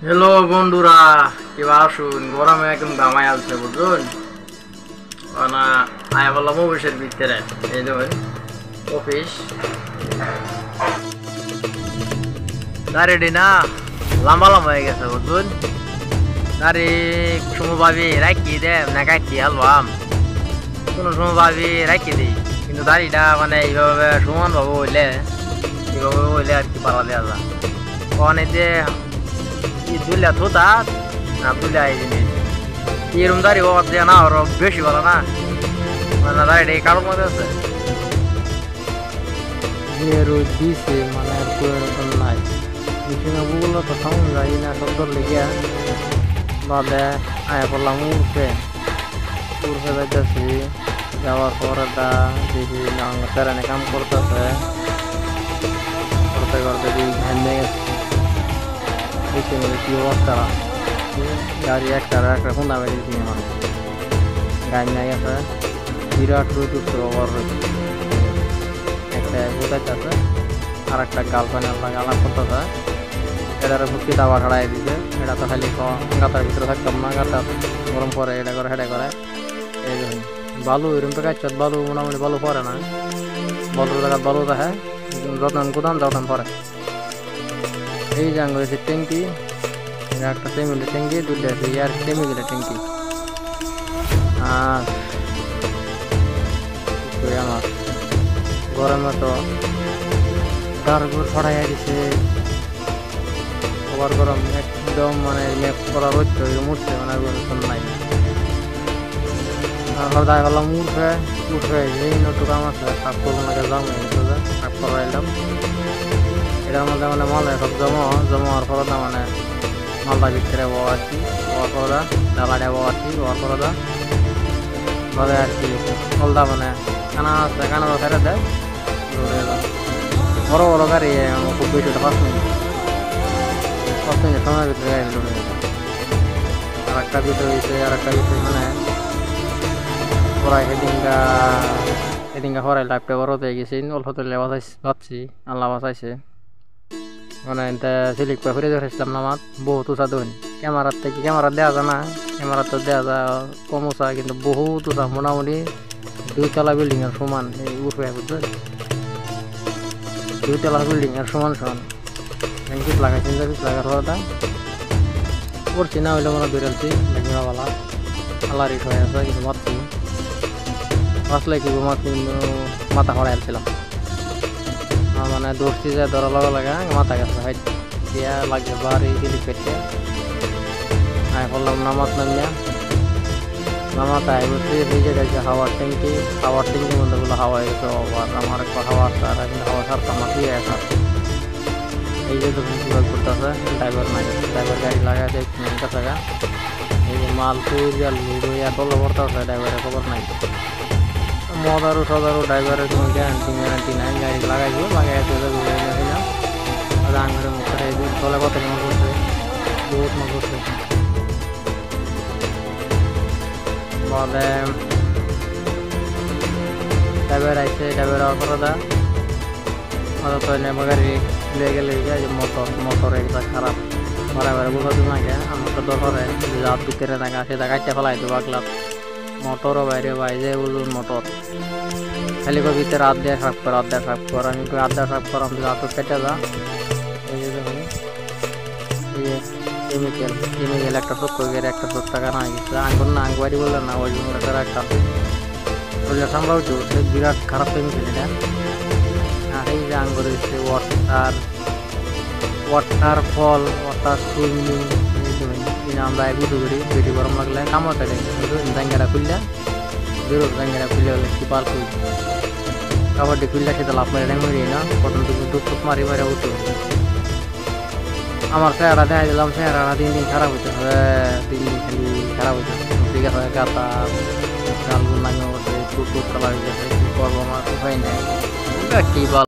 Hello বন্ধুরা, কিবা আসুন গরমে একদম ঘামাই আসছে বুঝুন না। আয়া বললাম অফিসের ভিতরে এই দেখুন অফিস দাঁড়িয়ে না লম্বা লম্বা হয়ে গেছে বুঝুন। দাঁড়ি সময় ভাবি রাখি দে না কাটি আলবাম কোনো সময় ভাবি রাখি দিই, কিন্তু দাড়িটা মানে এইভাবে সমানভাবে হইলে আর কি পালা দেওয়া যায় অনেকে দুলিয়া থোতা না দুলিয়া এই জিনিস এরম দাড়ি বাবা দেওয়া না আরো বেশি ভালো না, মানে দাড়িটা এই কারোর মধ্যে আছে যে রোদ দিছে মানে আর কোন নাই বিছানা বুগুলো তো থামুন যাই না শব্দ লেগে বাদে আয়া পড়লাম উঠে যাইতেছি। যাওয়ার পর একটা দেখি ট্রেনে কাম করতেছে করতে করতে ঘামে গেছে কি অবস্থা গাড়ি একটা খুন্দা বেরিয়েছি মানুষ ঘামে গেছে বিরাট রোদ উঠছে ওভার রোদ একটা বোঝাইতেছে আর একটা গার্লফ্রেন্ড গালা করতেছে এটার ভুক্তি দাবা ঠাড়াই দিছে। এটা তো খালি গাতার ভিতরে থাকতাম না, গাতা গরম পরে এটা করে হেঁটে করে এই দেখুন বালু এরকম তো গাছ বালু মোটামুটি বালু পরে না, বালুর জায়গা বালু দেখে যত্ন গুদাম যত্ন পরে এই যে আঙ্গুরেছে ট্যাঙ্কি একটা ফ্যামিলি ট্যাঙ্কি দুটো আছে ইয়ার ফ্যামিলি ট্যাঙ্কি আর আমার গরমে তো গার ঘর ছড়াই দিছে ওভার গরম একদম মানে মেঘ করা হচ্ছে মুড়ছে মানে নাই দায় হলাম উঠবে এই নটু কাম আছে সাপ করবো না যাম সাপ করাইলাম এটার মধ্যে মানে মাল সব জমার পর মানে মালটা ভিতরে বসি বর করা ডালাটা বসি বর করা ভাবে আর কি ফলদা মানে কানা আছে কানা ফেরে দেয় বড় বড় গাড়ি খুব বেশি 5 মিনিট সময়ের ভিতরে গাড়ি লড়ে আর একটা ভিতরে হয়েছে আর একটা ভিতরে মানে পড়াই হেডিংটা হরাই লাইফটা বড় হয়ে গেছে অল্প তুলে ভাবছি আল্লাহ বাঁচাইছে মানে সিলিক করে ফিরে ধরেছিলাম নামাত বহুত উঁচা দোন ক্যামেরার থেকে ক্যামেরা দেওয়া যায় না, ক্যামেরা তো দেওয়া যায় কম উঁচা কিন্তু বহুত উঁচা মোটামুটি 2 তলা বিল্ডিং এর সমান এই উঠবে বুঝলেন 2 তলা বিল্ডিং এর সমান পিস লাগাইছেন পিস লাগার পরটা করছি না হইলে মনে বেরোলছি বেলা আল্লাহ রিট হয়ে আছে কিন্তু মারছি আসলে কি মাথা হরাই আসছিলাম মানে দৌড়ছি যে ধরা লাগা মাথা গেছে হাইট দিয়া লাগবে বাড়ি দিলি পেটে আয় করলাম নামাজ নামিয়া নামাজ আয় বসে এই জায়গায় হাওয়ার ট্যাঙ্কির মধ্যে গুলো হাওয়া গেছে আমার একটা হাওয়া সার কিন্তু হাওয়া সারটা আমার দিয়ে আসা এই যে তখন কীভাবে করতেছে ড্রাইভার নাই ড্রাইভার গাড়ি লাগাতে টাকা এই যে মাল পুরিয়া লুড়িয়া তলে পড়তেছে ড্রাইভারের খবর নাই মদারু ড্রাইভারের কোনো গ্যারান্টি নাই গাড়ি লাগাইছিল লাগাইতে না আঙুরে মুখে তলে কত মনে করছে বহুত মনে করছে বলে ড্রাইভার আইসে ড্রাইভার হওয়ার তো নেমে গাড়ি লিয়ে গেলে যে মোটর একটা খারাপ বারে বোঝা দিন আগে আমার তো দরকারে রাত ভিতরে থাকা সেটা কাটতে ফেলাই দেবো আগলাপ মোটরও বাইরে বাইরে বলুন মোটর খালি করে ভিতরে রাত দিয়ে খারাপ কর আমি রাত দিয়ে খারাপ করাম রাত কেটে যা এই যে দেখুন এই যে কেমিক্যাল একটা সত্তর গেলে 100 টাকা না গেছে আঙ্গুর না আঙ্গুয়ারি বললে না ওই জন্য একটা বললে সামলাও বিরাট খারাপ কেমিক্যাল এটা আর এই যে আঙ্গুর হচ্ছে ওয়াটার সুইমিং আমরা বুঝু করি বেটি গরম লাগলে কামড় জাঙ্গাটা খুললে বেরো জাঙ্গাটা খুললে হলে কি পাল খুল কাবাডি খুললে সেটা লাভ মারি মরি না প্রথম তুমি দুধ মারি উঠো আমার চেহারা দেখা দিলাম চেহারাটা 3 দিন খারাপ হইতে 3 দিন খালি খারাপ হইতে ঠিক আছে গাতা গালগুলো নামিয়ে টুট কালার হয়ে গেছে কি করবো আমার উপায় নেই কি